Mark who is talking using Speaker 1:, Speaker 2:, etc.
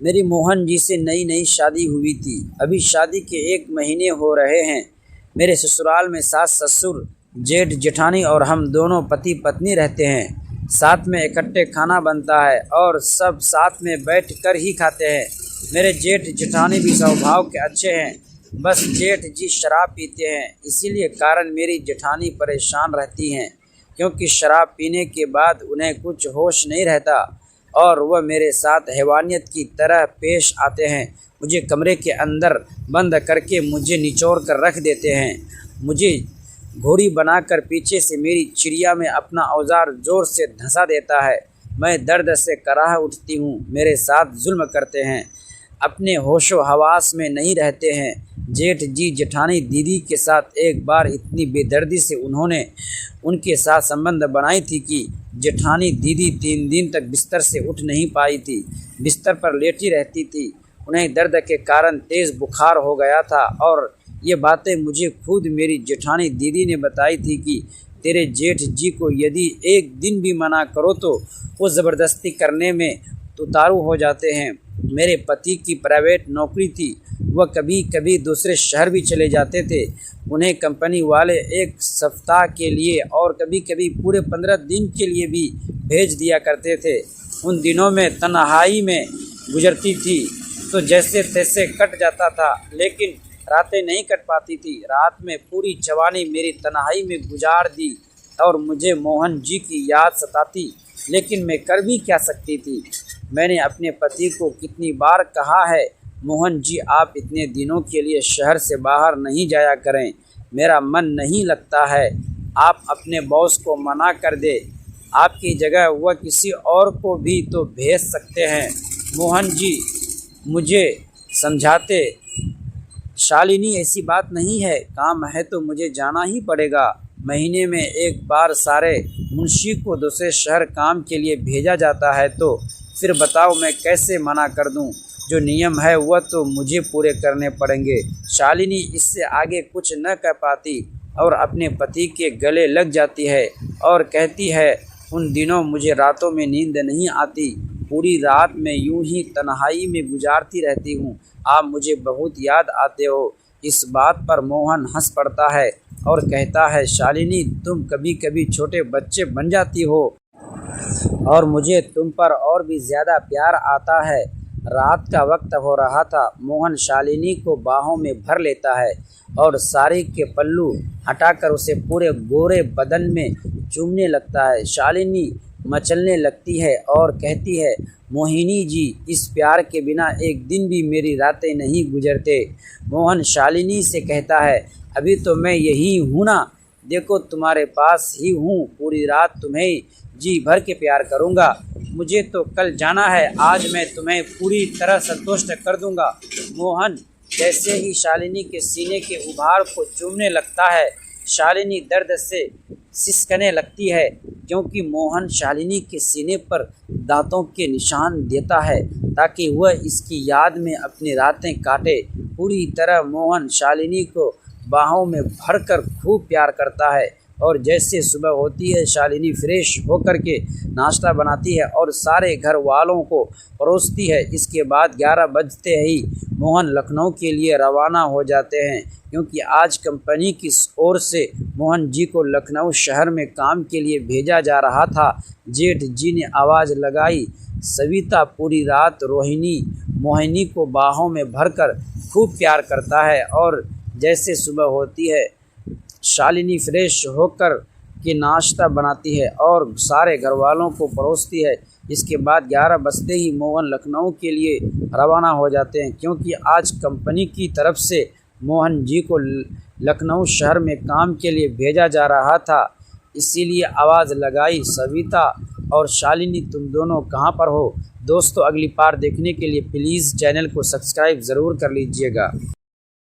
Speaker 1: मेरी मोहन जी से नई नई शादी हुई थी। अभी शादी के 1 महीने हो रहे हैं। मेरे ससुराल में सास ससुर, जेठ जेठानी और हम दोनों पति पत्नी रहते हैं। साथ में इकट्ठे खाना बनता है और सब साथ में बैठ कर ही खाते हैं। मेरे जेठ जेठानी भी स्वभाव के अच्छे हैं, बस जेठ जी शराब पीते हैं, इसीलिए कारण मेरी जेठानी परेशान रहती हैं, क्योंकि शराब पीने के बाद उन्हें कुछ होश नहीं रहता और वह मेरे साथ हैवानियत की तरह पेश आते हैं। मुझे कमरे के अंदर बंद करके मुझे निचोड़ कर रख देते हैं। मुझे घोड़ी बनाकर पीछे से मेरी चिड़िया में अपना औजार जोर से धंसा देता है। मैं दर्द से कराह उठती हूँ। मेरे साथ जुल्म करते हैं, अपने होशो हवास में नहीं रहते हैं। जेठ जी जेठानी दीदी के साथ एक बार इतनी बेदर्दी से उन्होंने उनके साथ संबंध बनाई थी कि जेठानी दीदी 3 दिन तक बिस्तर से उठ नहीं पाई थी। बिस्तर पर लेटी रहती थी। उन्हें दर्द के कारण तेज़ बुखार हो गया था और ये बातें मुझे खुद मेरी जेठानी दीदी ने बताई थी कि तेरे जेठ जी को यदि एक दिन भी मना करो तो वो ज़बरदस्ती करने में उतारू हो जाते हैं। मेरे पति की प्राइवेट नौकरी थी, वह कभी कभी दूसरे शहर भी चले जाते थे। उन्हें कंपनी वाले 1 सप्ताह के लिए और कभी कभी पूरे 15 दिन के लिए भी भेज दिया करते थे। उन दिनों में तन्हाई में गुजरती थी तो जैसे तैसे कट जाता था, लेकिन रातें नहीं कट पाती थी। रात में पूरी जवानी मेरी तन्हाई में गुजार दी और मुझे मोहन जी की याद सताती, लेकिन मैं कर भी क्या सकती थी। मैंने अपने पति को कितनी बार कहा है, मोहन जी आप इतने दिनों के लिए शहर से बाहर नहीं जाया करें, मेरा मन नहीं लगता है। आप अपने बॉस को मना कर दे, आपकी जगह वह किसी और को भी तो भेज सकते हैं। मोहन जी मुझे समझाते, शालिनी ऐसी बात नहीं है, काम है तो मुझे जाना ही पड़ेगा। महीने में 1 बार सारे मुंशी को दूसरे शहर काम के लिए भेजा जाता है, तो फिर बताओ मैं कैसे मना कर दूं। जो नियम है वह तो मुझे पूरे करने पड़ेंगे। शालिनी इससे आगे कुछ न कह पाती और अपने पति के गले लग जाती है और कहती है, उन दिनों मुझे रातों में नींद नहीं आती, पूरी रात मैं यूं ही तन्हाई में गुजारती रहती हूँ। आप मुझे बहुत याद आते हो। इस बात पर मोहन हंस पड़ता है और कहता है, शालिनी तुम कभी कभी छोटे बच्चे बन जाती हो और मुझे तुम पर और भी ज़्यादा प्यार आता है। रात का वक्त हो रहा था। मोहन शालिनी को बाहों में भर लेता है और साड़ी के पल्लू हटाकर उसे पूरे गोरे बदन में चूमने लगता है। शालिनी मचलने लगती है और कहती है, मोहिनी जी इस प्यार के बिना एक दिन भी मेरी रातें नहीं गुजरते। मोहन शालिनी से कहता है, अभी तो मैं यही हूँ ना, देखो तुम्हारे पास ही हूँ, पूरी रात तुम्हें जी भर के प्यार करूँगा। मुझे तो कल जाना है, आज मैं तुम्हें पूरी तरह संतुष्ट कर दूँगा। मोहन जैसे ही शालिनी के सीने के उभार को चूमने लगता है, शालिनी दर्द से सिसकने लगती है, क्योंकि मोहन शालिनी के सीने पर दांतों के निशान देता है ताकि वह इसकी याद में अपनी रातें काटे। पूरी तरह मोहन शालिनी को बाहों में भरकर खूब प्यार करता है और जैसे सुबह होती है शालिनी फ्रेश होकर के नाश्ता बनाती है और सारे घर वालों को परोसती है। इसके बाद 11 बजते ही मोहन लखनऊ के लिए रवाना हो जाते हैं, क्योंकि आज कंपनी की ओर से मोहन जी को लखनऊ शहर में काम के लिए भेजा जा रहा था। जेठ जी ने आवाज़ लगाई। सविता पूरी रात रोहिणी मोहिनी को बाहों में भरकर खूब प्यार करता है और जैसे सुबह होती है शालिनी फ्रेश होकर के नाश्ता बनाती है और सारे घर वालों को परोसती है। इसके बाद 11 बजते ही मोहन लखनऊ के लिए रवाना हो जाते हैं, क्योंकि आज कंपनी की तरफ से मोहन जी को लखनऊ शहर में काम के लिए भेजा जा रहा था। इसीलिए आवाज़ लगाई, सविता और शालिनी तुम दोनों कहाँ पर हो। दोस्तों अगली पार्ट देखने के लिए प्लीज़ चैनल को सब्सक्राइब ज़रूर कर लीजिएगा।